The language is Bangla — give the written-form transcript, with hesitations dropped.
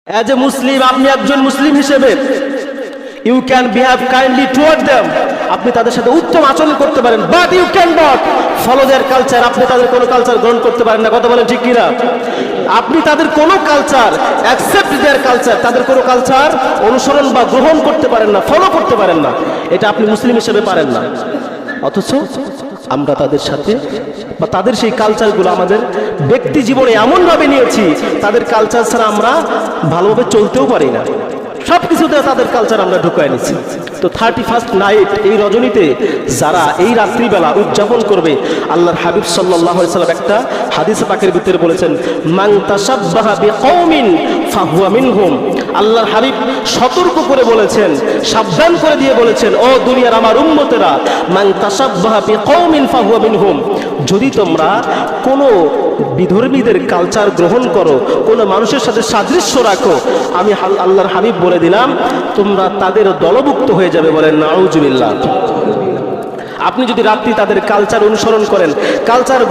As a Muslim, আপনি একজন মুসলিম হিসেবে you can behave kindly toward them, আপনি তাদের সাথে উত্তম আচরণ করতে পারেন, but you cannot follow their culture, আপনি তাদের কোনো কালচার গ্রহণ করতে পারেন না। কথা বলেন ঠিক কিনা? আপনি তাদের কোনো কালচার accept their culture, তাদের কোনো কালচার অনুসরণ বা গ্রহণ করতে পারেন না, ফলো করতে পারেন না, এটা আপনি মুসলিম হিসেবে পারেন না। অথচ আমরা তাদের সাথে বা তাদের সেই কালচারগুলো আমাদের ব্যক্তি জীবনে এমনভাবে নিয়েছি, তাদের কালচার ছাড়া আমরা ভালোভাবে চলতেও পারি না। সব কিছুতে তাদের কালচার আমরা ঢুকায় নিচ্ছি। তো 31st নাইট, এই রজনীতে যারা এই রাত্রিবেলা উদযাপন করবে, আল্লাহর হাবিব সাল্লাল্লাহু আলাইহি সাল্লাম একটা হাদিস পাকের ভিতরে বলেছেন, মান তাশাব্বাহা বিকওমিন ফাহুয়া মিনহুম। আল্লাহর হাবিব সতর্ক করে বলেছেন, সাবধান করে দিয়ে বলেছেন, ও দুনিয়ার আমার উম্মতেরা, মান তাশাব্বাহা বিকওমিন ফাহুয়া মিনহুম, যদি তোমরা কোনো বিধর্মীদের কালচার গ্রহণ করো, কোনো মানুষের সাথে সাদৃশ্য রাখো, আমি আল্লাহর হাবিব বলে দিলাম তোমরা তাদের দলভুক্ত হয়ে যাবে। বলেন নাউজুবিল্লাহ। আপনি যদি রাত্রি তাদের কালচার অনুসরণ করেন, কালচার